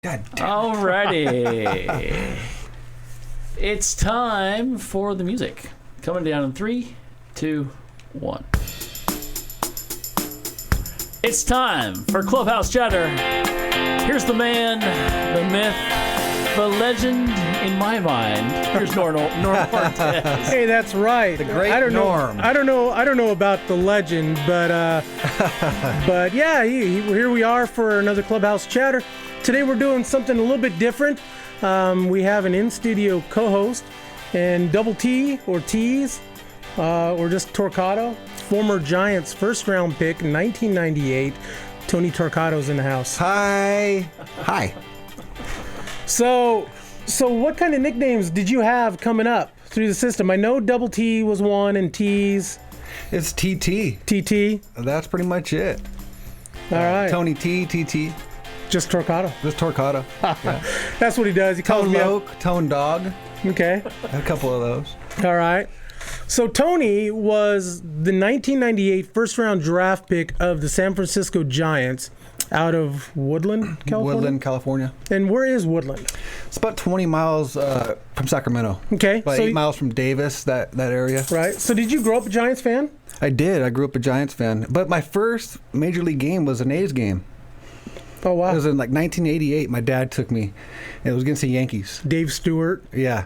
God damn it. Alrighty. It's time for the music. Coming down in 3, 2, 1. It's time for Clubhouse Chatter. Here's the man, the myth, the legend in my mind. Here's Norm Cortez. Hey, that's right. The great Norm. I don't know about the legend, but but yeah, here we are for another Clubhouse Chatter. Today we're doing something a little bit different. We have an in-studio co-host, and Double T or T's, or just Torcato, former Giants first-round pick in 1998. Tony Torcato's in the house. Hi. So what kind of nicknames did you have coming up through the system? I know Double T was one, and T's. It's TT. TT. That's pretty much it. All right. Tony T, TT. Just Torcato. Just Torcato. Yeah. That's what he does. He calls Tone me Loke, Tone Dog. Okay. A couple of those. All right. So Tony was the 1998 first-round draft pick of the San Francisco Giants out of Woodland, California? Woodland, California. And where is Woodland? It's about 20 miles from Sacramento. Okay. About 8 miles from Davis, that area. Right. So did you grow up a Giants fan? I did. I grew up a Giants fan. But my first Major League game was an A's game. Oh, wow. It was in like 1988. My dad took me. It was against the Yankees. Dave Stewart. Yeah.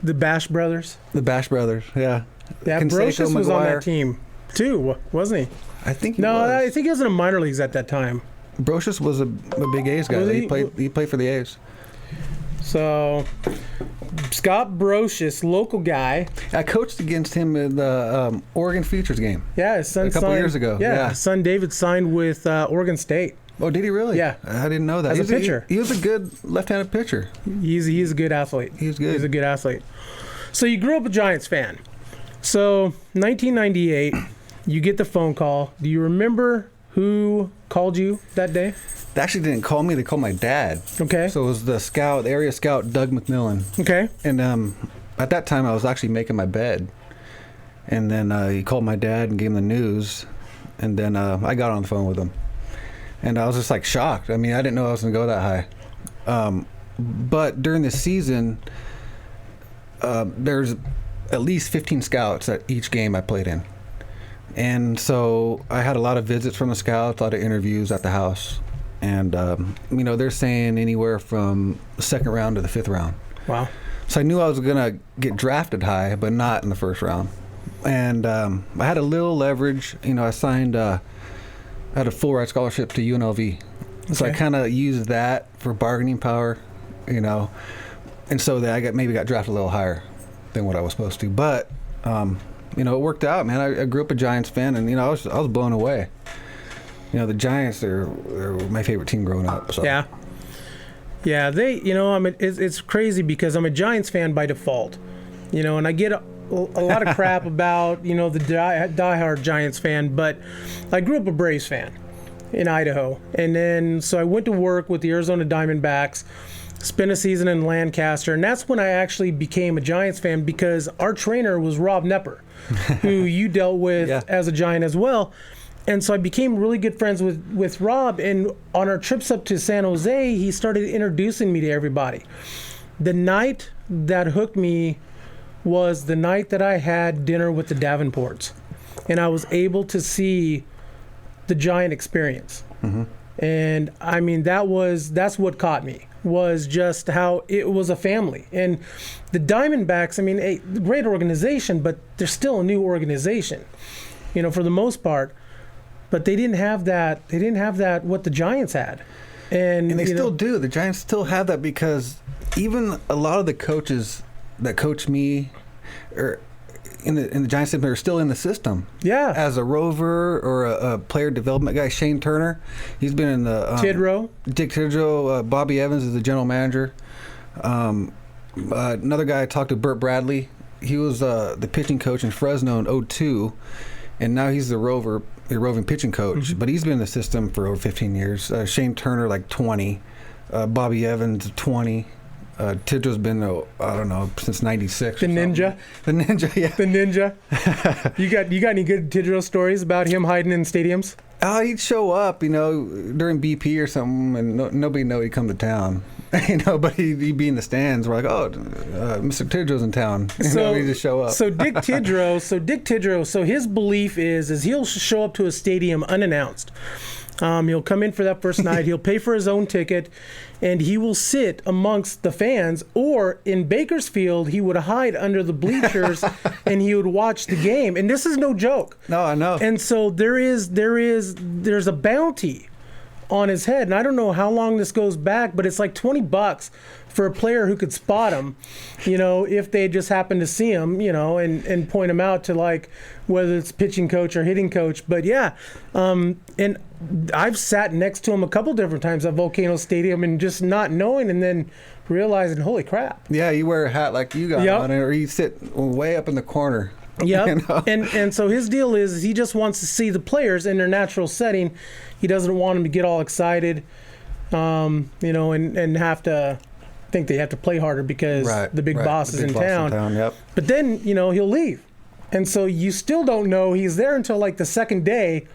The Bash Brothers. The Bash Brothers, yeah. Yeah, Brocious was on that team, too, wasn't he? I think he no, was. I think he was in the minor leagues at that time. Brocious was a big A's guy. He played for the A's. So, Scott Brocious, local guy. I coached against him in the Oregon Futures game. Yeah, his son a couple years ago. Yeah, his son David signed with Oregon State. Oh, did he really? Yeah. I didn't know that. As a pitcher. He was a good left-handed pitcher. He's a good athlete. He's good. He's a good athlete. So you grew up a Giants fan. So 1998, you get the phone call. Do you remember who called you that day? They actually didn't call me. They called my the Okay. So it was the area scout, Doug McMillan. Okay. And at that time, I was actually making my bed. And then he called my dad and gave him the news. And then I got on the phone with him. And I was just like shocked. I mean, I didn't know I was going to go that high. But during the season, there's at least 15 scouts at each game I played in. And so I had a lot of visits from the scouts, a lot of interviews at the house. And, they're saying anywhere from the second round to the fifth round. Wow. So I knew I was going to get drafted high, but not in the first round. And I had a little leverage. I signed... I had a full ride scholarship to UNLV. Okay. So I kind of used that for bargaining power, and so that I maybe got drafted a little higher than what I was supposed to. But, it worked out, man. I grew up a Giants fan, and, I was blown away. The Giants, they're my favorite team growing up. So. Yeah. Yeah, it's crazy because I'm a Giants fan by default, and I get a lot of crap about, the diehard Giants fan, but I grew up a Braves fan in Idaho. And then, so I went to work with the Arizona Diamondbacks, spent a season in Lancaster, and that's when I actually became a Giants fan because our trainer was Rob Nepper, who you dealt with as a Giant as well. And so I became really good friends with Rob, and on our trips up to San Jose, he started introducing me to everybody. The night that hooked me was the night that I had dinner with the Davenports, and I was able to see the Giant experience. Mm-hmm. And I mean, that's what caught me, was just how it was a family. And the Diamondbacks, I mean, a great organization, but they're still a new organization, for the most part. But they didn't have that. They didn't have that what the Giants had. And they still do. The Giants still have that because even a lot of the coaches that coach me or in the Giants system are still in the system. Yeah. As a rover or a player development guy, Shane Turner, he's been in the Tidrow. Dick Tidrow, Bobby Evans is the general manager. Another guy I talked to, Burt Bradley. He was the pitching coach in Fresno in 2002, and now he's the roving pitching coach. Mm-hmm. But he's been in the system for over 15 years. Shane Turner, like 20. Bobby Evans, 20. Tidrow's been, I don't know, since 96. The Ninja? The Ninja, yeah. The Ninja? You got any good Tidrow stories about him hiding in stadiums? He'd show up, during BP or something, and nobody know he'd come to town. But he'd be in the stands. We're like, oh, Mr. Tidrow's in town. He'd just show up. So Dick Tidrow, so his belief is he'll show up to a stadium unannounced. He'll come in for that first night. He'll pay for his own ticket, and he will sit amongst the fans. Or in Bakersfield, he would hide under the bleachers, and he would watch the game. And this is no joke. No, I know. And so there's a bounty on his head, and I don't know how long this goes back, but it's like $20 for a player who could spot him, if they just happen to see him, and point him out to, like, whether it's pitching coach or hitting coach. But yeah, and I've sat next to him a couple different times at Volcano Stadium and just not knowing, and then realizing, holy crap. Yeah, you wear a hat like you got on, or you sit way up in the corner. Yeah, and so his deal is he just wants to see the players in their natural setting. He doesn't want them to get all excited, and have to think they have to play harder because the big boss is in town. Yep. But then, he'll leave. And so you still don't know he's there until like the second day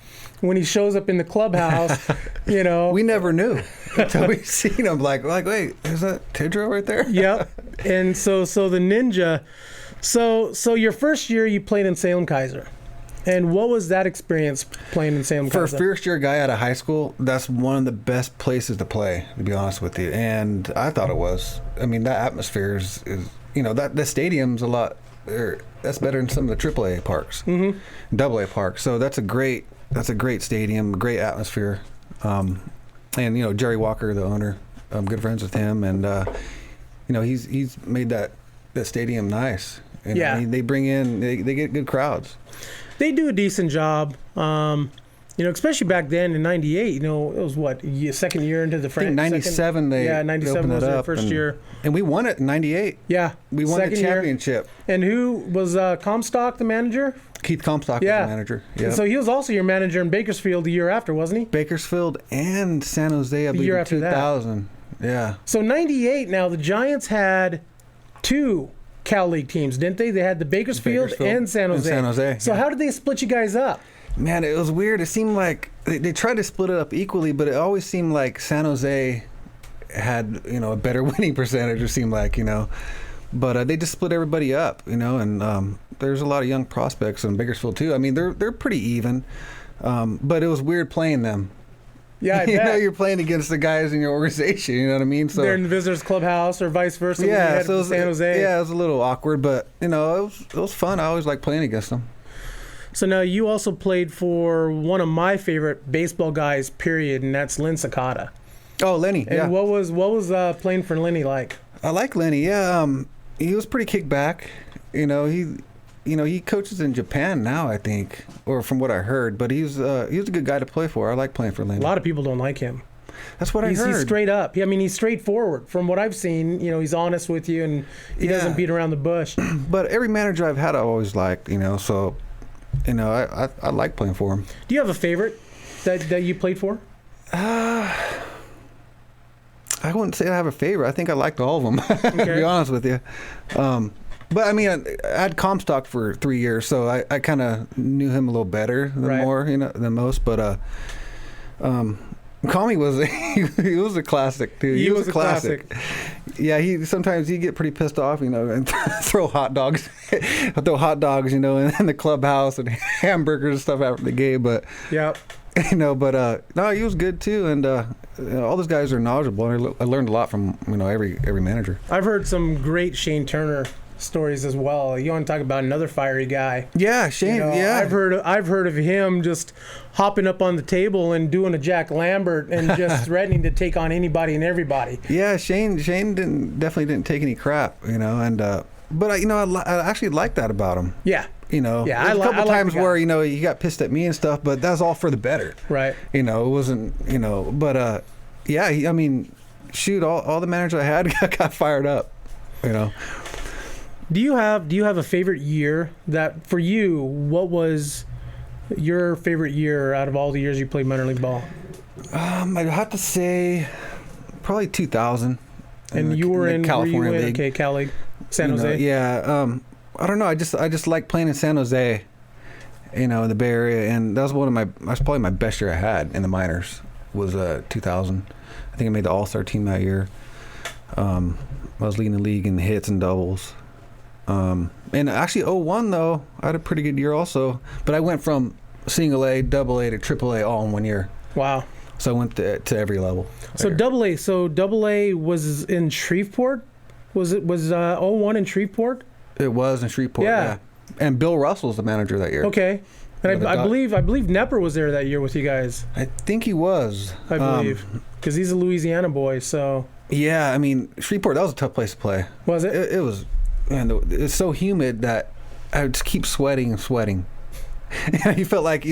when he shows up in the clubhouse, We never knew until we seen him. Like, wait, is that Tidrow right there? Yep. And so the ninja. So your first year you played in Salem Kaiser. And what was that experience playing in Salem Kaiser? For a first-year guy out of high school, that's one of the best places to play, to be honest with you. And I thought it was. I mean, that atmosphere is that the stadium's a lot. That's better than some of the AAA parks, AA parks. So that's a great stadium, great atmosphere. And Jerry Walker, the owner, I'm good friends with him, and he's made that stadium nice. And, yeah, they bring in they get good crowds. They do a decent job, especially back then in '98. It was what, second year into the franchise. 97 '97 was their first year, and we won it in '98. Yeah, we won the championship. Year. And who was Comstock the manager? Keith Comstock was the manager. Yeah. So he was also your manager in Bakersfield the year after, wasn't he? Bakersfield and San Jose, I believe, year in after 2000. That. Yeah. So '98. Now the Giants had two Cal League teams, didn't they? They had the Bakersfield and San Jose. So how did they split you guys up? Man, it was weird. It seemed like they tried to split it up equally, but it always seemed like San Jose had, a better winning percentage, it seemed like, But they just split everybody up, and there's a lot of young prospects in Bakersfield too. I mean, they're pretty even, but it was weird playing them. Yeah, I bet. You're playing against the guys in your organization. You know what I mean? So they're in the visitors' clubhouse or vice versa. Yeah, so San Jose. Yeah, it was a little awkward, but it was fun. I always liked playing against them. So now you also played for one of my favorite baseball guys, period, and that's Len Sakata. Oh, Lenny. And what was playing for Lenny like? I like Lenny. Yeah, he was pretty kicked back. He coaches in Japan now, I think, or from what I heard. But he was a good guy to play for. I like playing for Lenny. A lot of people don't like him. That's what I heard. He's straight up. He's straightforward. From what I've seen, he's honest with you, and he doesn't beat around the bush. But every manager I've had, I always liked. So, I like playing for him. Do you have a favorite that you played for? I wouldn't say I have a favorite. I think I liked all of them, to be honest with you. But I mean, I had Comstock for 3 years, so I kind of knew him a little better than most. But Comey he was a classic too. He was a classic. Yeah, sometimes he'd get pretty pissed off, and throw hot dogs, in the clubhouse and hamburgers and stuff after the game. But yeah. No, he was good too, and all those guys are knowledgeable. I learned a lot from every manager. I've heard some great Shane Turner stories as well. You want to talk about another fiery guy? Yeah, Shane. I've heard of him just hopping up on the table and doing a Jack Lambert and just threatening to take on anybody and everybody. Yeah, Shane definitely didn't take any crap, but I actually like that about him. Yeah. There's a couple times where he got pissed at me and stuff, but that's all for the better. Right. It wasn't but shoot, all the managers I had got fired up. Do you have a favorite year that for you? What was your favorite year out of all the years you played minor league ball? I'd have to say probably 2000. And you were in California League. Okay, Cal League, San Jose. Yeah. I don't know. I just like playing in San Jose, in the Bay Area, and that was that's probably my best year I had in the minors. Was 2000. I think I made the All-Star team that year. I was leading the league in hits and doubles. And actually 01 though, I had a pretty good year also. But I went from single A, double A to triple A all in 1 year. Wow. So I went to every level. So double A was in Shreveport? Was 01 in Shreveport? It was in Shreveport, yeah. And Bill Russell's the manager that year. Okay. And I believe Nepper was there that year with you guys. I think he was. I believe. Because he's a Louisiana boy, so... Yeah, I mean, Shreveport, that was a tough place to play. Was it? It was, man, it's so humid that I would just keep sweating and sweating. You felt like, I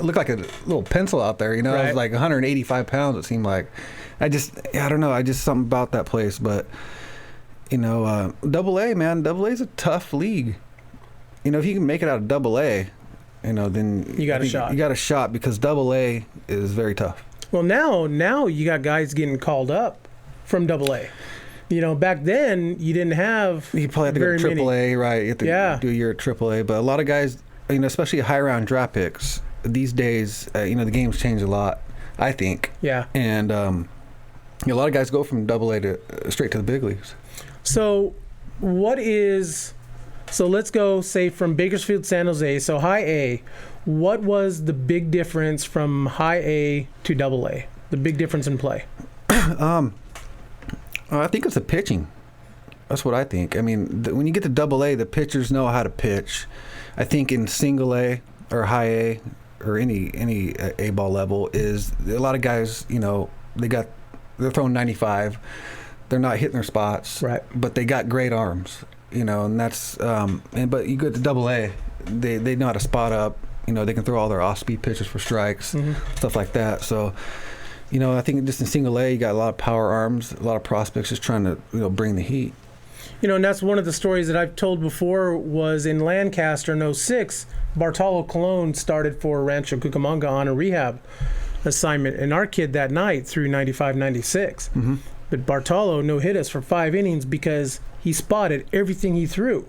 looked like a little pencil out there, Right. I was like 185 pounds, it seemed like. I don't know, something about that place, but, double A, man, double A is a tough league. If you can make it out of double A, then you got a shot. You got a shot because double A is very tough. Well, now you got guys getting called up from double A. Back then you didn't have. You probably had to go to triple A, right? You have to do a year at triple A. But a lot of guys, especially high round draft picks these days, the game's changed a lot, I think. Yeah. And a lot of guys go from double A to straight to the big leagues. So let's go, say, from Bakersfield, San Jose, so high A. What was the big difference from high A to double A? The big difference in play? I think it's the pitching. That's what I think. I mean, when you get to double A, the pitchers know how to pitch. I think in single A or high A or any A-ball level is a lot of guys, they're throwing 95. They're not hitting their spots. Right. But they got great arms. And that's but you go to double A, they know how to spot up. They can throw all their off-speed pitches for strikes, stuff like that. So, I think just in single A, you got a lot of power arms, a lot of prospects just trying to bring the heat. And that's one of the stories that I've told before was in Lancaster in 06, Bartolo Colon started for Rancho Cucamonga on a rehab assignment, and our kid that night threw 95, 96. Mm-hmm. But Bartolo no-hit us for 5 innings because he spotted everything he threw.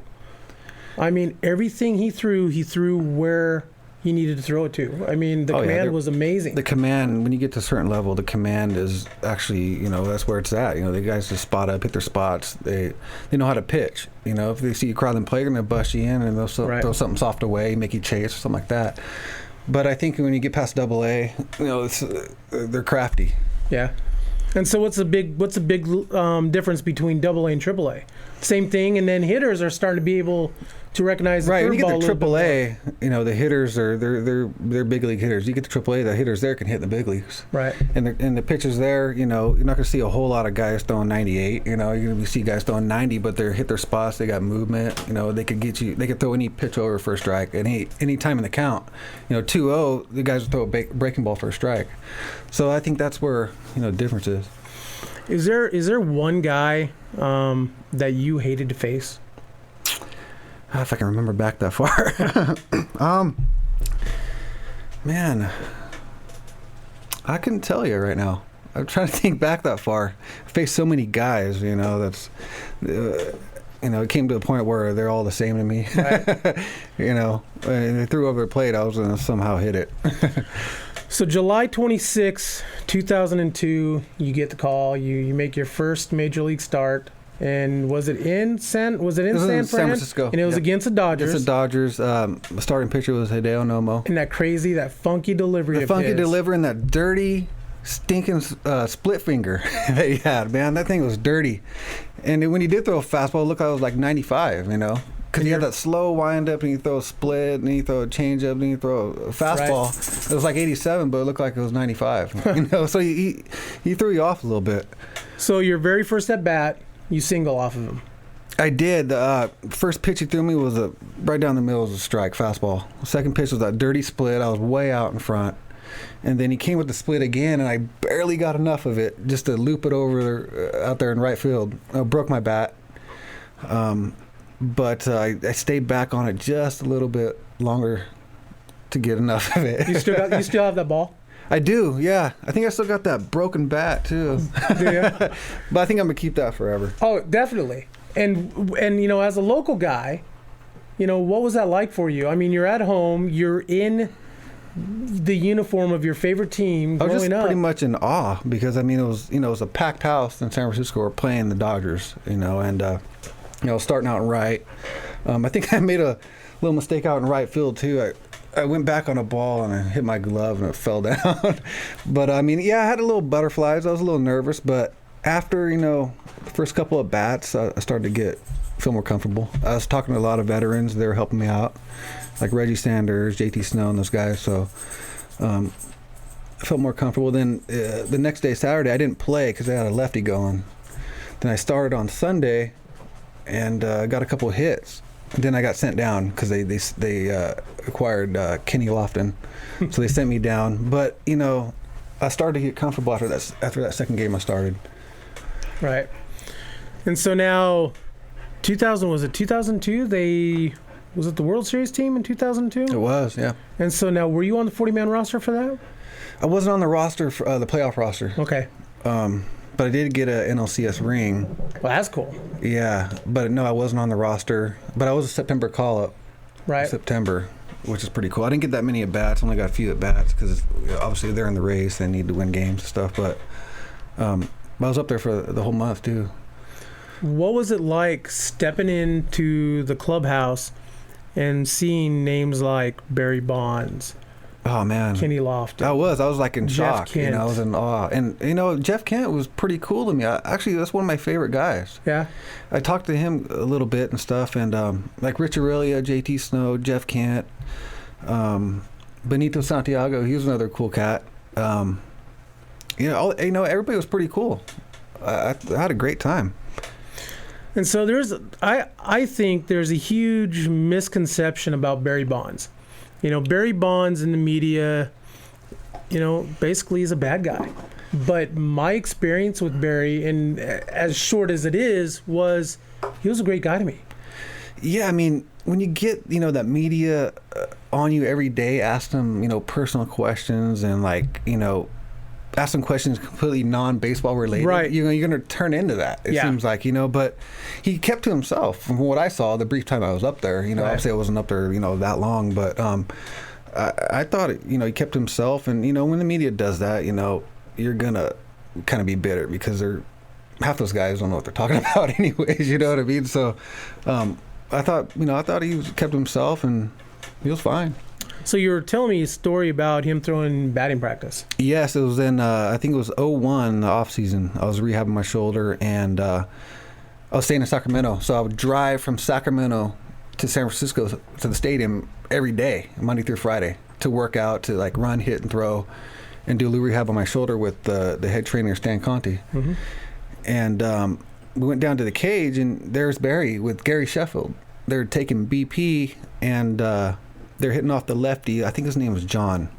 I mean, everything he threw where he needed to throw it to. I mean, the command was amazing. The command, when you get to a certain level, the command is actually, that's where it's at. The guys just spot up, hit their spots. They know how to pitch. If they see you crowd in play, they're going to bust you in and they'll throw something soft away, make you chase or something like that. But I think when you get past double A, they're crafty. Yeah. And so what's the big difference between double A and triple A? Same thing, and then hitters are starting to be able to recognize the curveball. Right, when you get to triple A, the hitters are they're big league hitters. You get to triple A, the hitters there can hit in the big leagues. Right. And the pitchers there, you're not going to see a whole lot of guys throwing 98. You're going to see guys throwing 90, but they hit their spots. They got movement. They could get you. They could throw any pitch over for a strike any time in the count. 2-0, the guys will throw a breaking ball for a strike. So I think that's where the difference is. Is there one guy that you hated to face? If I can remember back that far. Man, I couldn't tell you right now. I'm trying to think back that far. I faced so many guys, that's, it came to a point where they're all the same to me. Right. And they threw over the plate, I was going to somehow hit it. So July 26, 2002, you get the call. You make your first major league start. And was it in San Francisco? And it was against the Dodgers. Against the Dodgers. The starting pitcher was Hideo Nomo. And that funky delivery. The funky delivery and that dirty, stinking split finger that he had, man. That thing was dirty. And when he did throw a fastball, it looked like it was like 95, Because he had that slow wind up, and you throw a split, and you throw a change up, and you throw a fastball. Right. It was like 87, but it looked like it was 95. So he threw you off a little bit. So your very first at bat, you single off of him. I did. First pitch he threw me was right down the middle was a strike, fastball. Second pitch was that dirty split. I was way out in front. And then he came with the split again, and I barely got enough of it just to loop it over out there in right field. I broke my bat. But I stayed back on it just a little bit longer to get enough of it. You still have that ball? I do, yeah. I think I still got that broken bat too. Do you? But I think I'm gonna keep that forever. Oh, definitely. And as a local guy, what was that like for you? I mean, you're at home, you're in the uniform of your favorite team I was growing just up. pretty much in awe because, I mean, it was a packed house in San Francisco. We're playing the Dodgers, and, starting out right. I think I made a little mistake out in right field, too. I went back on a ball and I hit my glove and it fell down. But, I mean, yeah, I had a little butterflies. I was a little nervous, but after, the first couple of bats, I started to feel more comfortable. I was talking to a lot of veterans. They were helping me out, like Reggie Sanders, JT Snow, and those guys. So I felt more comfortable. Then the next day, Saturday, I didn't play because I had a lefty going. Then I started on Sunday and got a couple of hits. And then I got sent down because they acquired Kenny Lofton. So they sent me down. But, I started to get comfortable after that second game I started. Right. And so now, 2002? Was it the World Series team in 2002? It was, yeah. And so now, were you on the 40-man roster for that? I wasn't on the roster, for the playoff roster. Okay. But I did get an NLCS ring. Well, that's cool. Yeah, but no, I wasn't on the roster. But I was a September call-up. Right. September, which is pretty cool. I didn't get that many at-bats. Only got a few at-bats because obviously they're in the race. They need to win games and stuff. But I was up there for the whole month, too. What was it like stepping into the clubhouse and seeing names like Barry Bonds, Oh, man. Kenny Lofton? I was like in Jeff shock. Kent. I was in awe. And, Jeff Kent was pretty cool to me. Actually, that's one of my favorite guys. Yeah. I talked to him a little bit and stuff. And like Rich Aurelia, JT Snow, Jeff Kent, Benito Santiago, he was another cool cat. Everybody was pretty cool. I had a great time. And so I think there's a huge misconception about Barry Bonds. Barry Bonds in the media, basically is a bad guy. But my experience with Barry, and as short as it is, was he was a great guy to me. Yeah, I mean, when you get, that media on you every day, ask them, personal questions and ask them questions completely non-baseball related. Right. You're going to turn into that, it seems like, but he kept to himself. From what I saw, the brief time I was up there, Right. Obviously I wasn't up there, that long, but I thought, he kept to himself. And, when the media does that, you're going to kind of be bitter because half those guys don't know what they're talking about anyways, you know what I mean? So I thought he kept himself and he was fine. So you were telling me a story about him throwing batting practice. Yes, it was in, I think it was 2001, the off season. I was rehabbing my shoulder and I was staying in Sacramento. So I would drive from Sacramento to San Francisco to the stadium every day, Monday through Friday, to work out, to run, hit, and throw, and do a little rehab on my shoulder with the head trainer, Stan Conti. Mm-hmm. And we went down to the cage, and there's Barry with Gary Sheffield. They're taking BP, and they're hitting off the lefty. I think his name was John.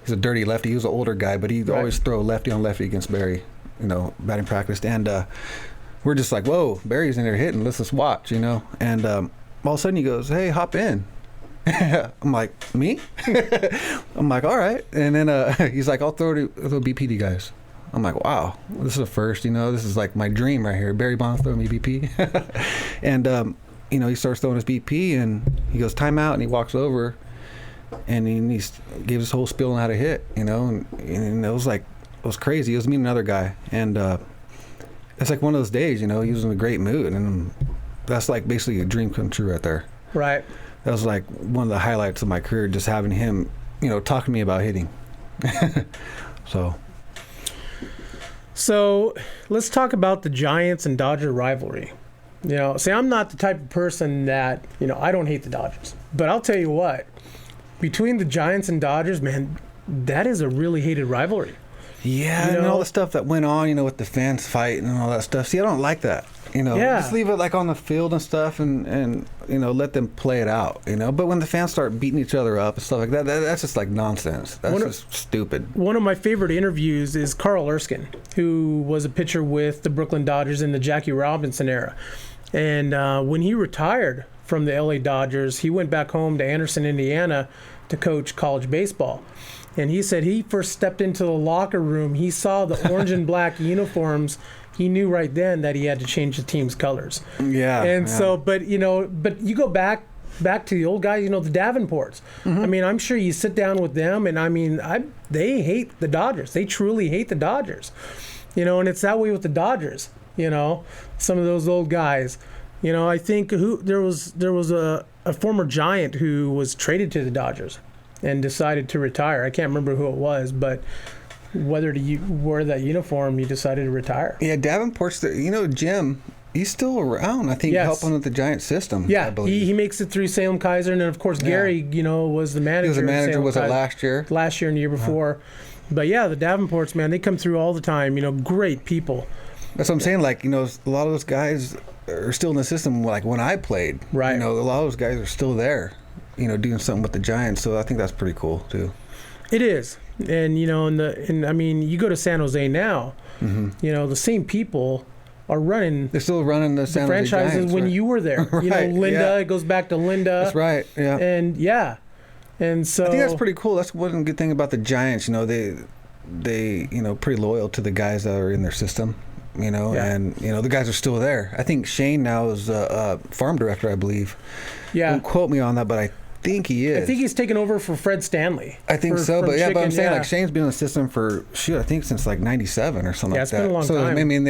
He's a dirty lefty. He was an older guy, but he'd always throw lefty on lefty against Barry, batting practice. And we're just like, whoa, Barry's in there hitting. Let's just watch, And all of a sudden he goes, hey, hop in. I'm like, me? I'm like, all right. And then he's like, I'll throw BP guys. I'm like, wow, this is a first, this is like my dream right here. Barry Bonds throwing me BP. And, he starts throwing his BP and he goes, timeout, and he walks over and he gives this whole spiel on how to hit, and it was crazy. It was me and another guy. And it's like one of those days, he was in a great mood. And that's like basically a dream come true right there. Right. That was like one of the highlights of my career, just having him, talk to me about hitting. So let's talk about the Giants and Dodger rivalry. See, I'm not the type of person that, I don't hate the Dodgers. But I'll tell you what, between the Giants and Dodgers, man, that is a really hated rivalry. Yeah, and all the stuff that went on, with the fans fighting and all that stuff. See, I don't like that. Just leave it on the field and stuff and let them play it out, But when the fans start beating each other up and stuff like that, that's just like nonsense. That's just stupid. One of my favorite interviews is Carl Erskine, who was a pitcher with the Brooklyn Dodgers in the Jackie Robinson era. And when he retired from the LA Dodgers, he went back home to Anderson, Indiana to coach college baseball. And he said he first stepped into the locker room, he saw the orange and black uniforms. He knew right then that he had to change the team's colors. Yeah. And so, but you go back back to the old guys, the Davenports. I mean, I'm sure you sit down with them, and I mean, they hate the Dodgers. They truly hate the Dodgers. And it's that way with the Dodgers. Some of those old guys. I think there was a former Giant who was traded to the Dodgers and decided to retire. I can't remember who it was, but whether to wear that uniform, he decided to retire. Yeah, Davenport's Jim. He's still around, I think, helping with the Giant system. Yeah, I believe. He makes it through Salem Kaiser, and then of course Gary, was the manager. He was the manager. Was it last year and the year before? But yeah, the Davenports, man, they come through all the time. Great people. That's what I'm saying. Like, a lot of those guys are still in the system. Like when I played, right? A lot of those guys are still there. Doing something with the Giants. So I think that's pretty cool too. It is, and I mean, you go to San Jose now. The same people are running. They're still running the San Jose franchises Giants, when right? you were there. Right, Linda. It goes back to Linda. That's right. Yeah. And so I think that's pretty cool. That's one good thing about the Giants. They pretty loyal to the guys that are in their system. And the guys are still there. I think Shane now is a farm director, I believe. Yeah. Don't quote me on that, but I think he is. I think he's taken over for Fred Stanley. I think so, but Chicken, but I'm saying like Shane's been in the system for I think since like '97 or something like that. Yeah, it's been a long time. I mean,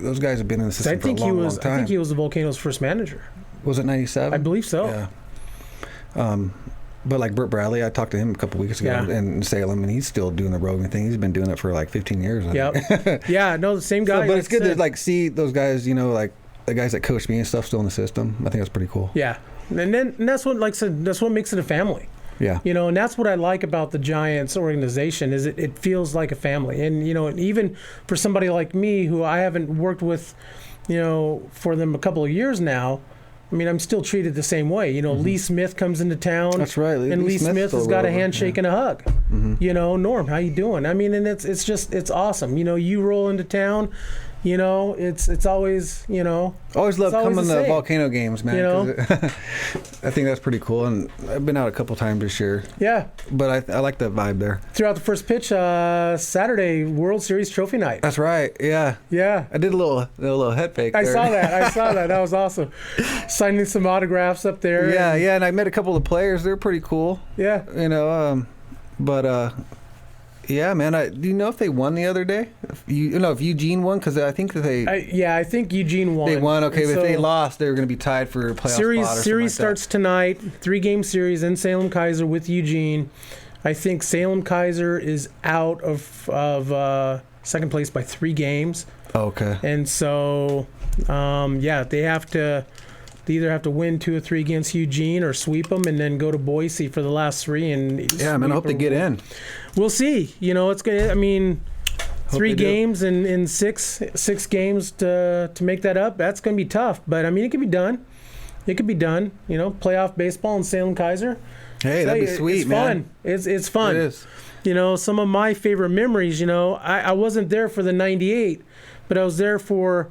those guys have been in the system for a long time. I think he was the Volcanoes' first manager. Was it '97? I believe so. Yeah. But like Burt Bradley, I talked to him a couple weeks ago in Salem, and he's still doing the Rogan thing. He's been doing it for like 15 years. Yep. Yeah, no, the same guy. But it's good to like see those guys, like the guys that coach me and stuff still in the system. I think that's pretty cool. Yeah. And that's what, like I said, that's what makes it a family. Yeah. And that's what I like about the Giants organization is it feels like a family. And, and even for somebody like me who I haven't worked with, for them a couple of years now, I mean, I'm still treated the same way. Lee Smith comes into town. That's right. And Lee Smith has got a handshake and a hug. Norm, how you doing? I mean, and it's awesome. You roll into town, it's always, Always love coming to Volcano games, man. I think that's pretty cool. And I've been out a couple times this year. Yeah. But I like that vibe there. Throughout the first pitch, Saturday, World Series trophy night. That's right. Yeah. Yeah. I did a little head fake there. I saw that. That was awesome. Signing some autographs up there. Yeah, and I met a couple of players. They're pretty cool. Yeah. Yeah, man. Do you know if they won the other day? If Eugene won, because I think that I think Eugene won. They won. Okay, but if they lost, they were going to be tied for a playoff spot or something Series like starts tonight. 3-game series in Salem Kaiser with Eugene. I think Salem Kaiser is out of second place by 3 games. Okay. And so, they either have to win 2 or 3 against Eugene or sweep them and then go to Boise for the last 3. And I hope they get in. We'll see. It's going to, I mean, 3 games in 6 games to make that up. That's going to be tough. But, I mean, it can be done. Playoff baseball in Salem Kaiser. Hey, that'd be sweet, it's man. Fun. It's fun. It is. Some of my favorite memories, I wasn't there for the 98, but I was there for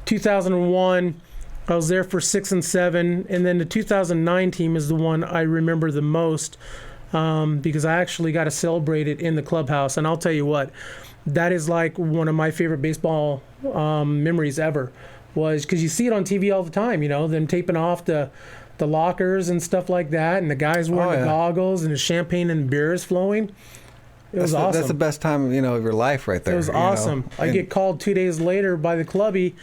2001. I was there for 6 and 7, and then the 2009 team is the one I remember the most because I actually got to celebrate it in the clubhouse. And I'll tell you what, that is like one of my favorite baseball memories ever. Was because you see it on TV all the time, them taping off the lockers and stuff like that, and the guys wearing the goggles and the champagne and beers flowing. It was awesome. That's the best time of your life right there. It was awesome. I get called 2 days later by the clubby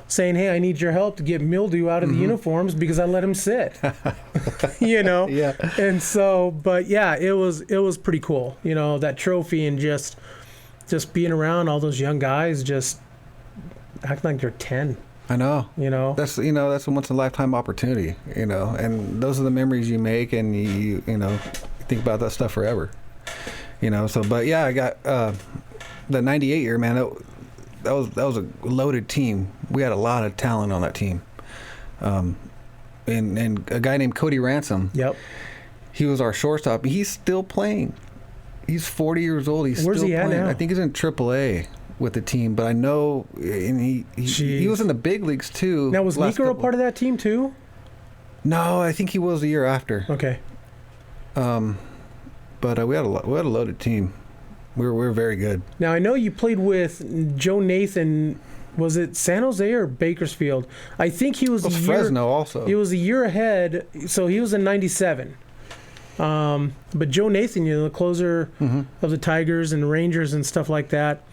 saying, "Hey, I need your help to get mildew out of the uniforms because I let him sit." Yeah. And so, but yeah, it was pretty cool. That trophy and just being around all those young guys, just acting like they're 10. I know. That's that's a once in a lifetime opportunity. And those are the memories you make, and you think about that stuff forever. So, but yeah, I got the '98 year, man. That was a loaded team. We had a lot of talent on that team. And a guy named Cody Ransom. Yep. He was our shortstop. He's still playing. He's 40 years old. Where's still he at playing. now? I think he's in AAA with the team, but I know, and he was in the big leagues too. Now, was Nico a part of that team too? No, I think he was the year after. Okay. But we had a loaded team. We were very good. Now I know you played with Joe Nathan was it San Jose or Bakersfield? I think he was Fresno also. He was a year ahead, so he was in '97. But Joe Nathan, the closer of the Tigers and Rangers and stuff like that.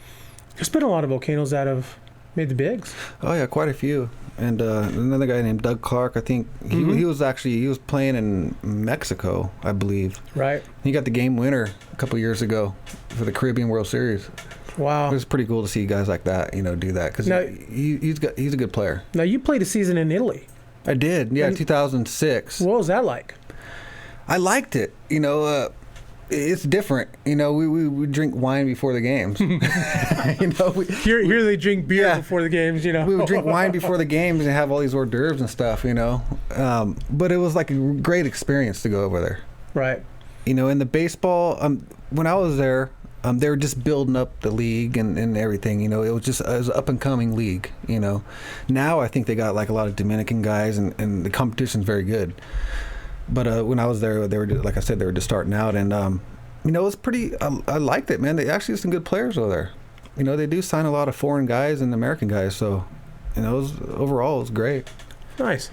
There's been a lot of Volcanoes that have made the bigs. Oh yeah, quite a few. And another guy named Doug Clark, I think he was playing in Mexico, I believe. Right. He got the game winner a couple years ago for the Caribbean World Series. Wow. It was pretty cool to see guys like that, do that, because he's a good player. Now you played a season in Italy. I did, yeah, 2006. What was that like? I liked it. It's different. We drink wine before the games. Here they drink beer before the games. We would drink wine before the games and have all these hors d'oeuvres and stuff. But it was like a great experience to go over there. Right. In the baseball, when I was there, they were just building up the league and everything. It was an up and coming league. Now I think they got like a lot of Dominican guys and the competition's very good. But when I was there, they were like I said, they were just starting out, and it was pretty. I liked it, man. They actually have some good players over there. They do sign a lot of foreign guys and American guys, so overall it was great. Nice.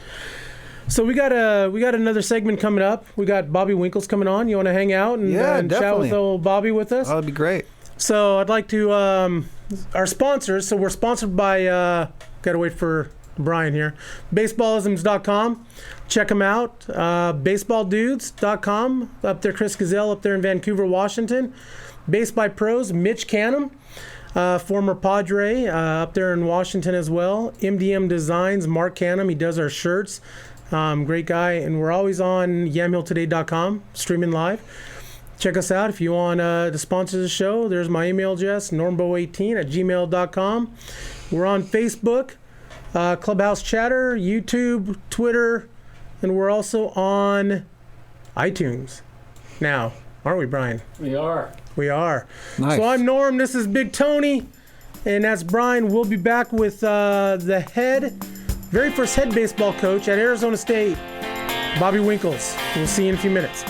So we got another segment coming up. We got Bobby Winkles coming on. You want to hang out and chat with old Bobby with us? That'd be great. So I'd like to our sponsors. So we're sponsored by. Gotta wait for Brian here. Baseballisms.com. Check them out. Baseballdudes.com. Up there, Chris Gazelle up there in Vancouver, Washington. Base by Pros, Mitch Canham, former Padre, up there in Washington as well. MDM Designs, Mark Canham. He does our shirts. Great guy. And we're always on yamhilltoday.com, streaming live. Check us out if you want to sponsor the show. There's my email address, normbo18@gmail.com. We're on Facebook. Clubhouse Chatter, YouTube, Twitter, and we're also on iTunes now, aren't we, Brian? We are. We are. Nice. So I'm Norm, this is Big Tony, and that's Brian. We'll be back with the very first head baseball coach at Arizona State, Bobby Winkles. We'll see you in a few minutes.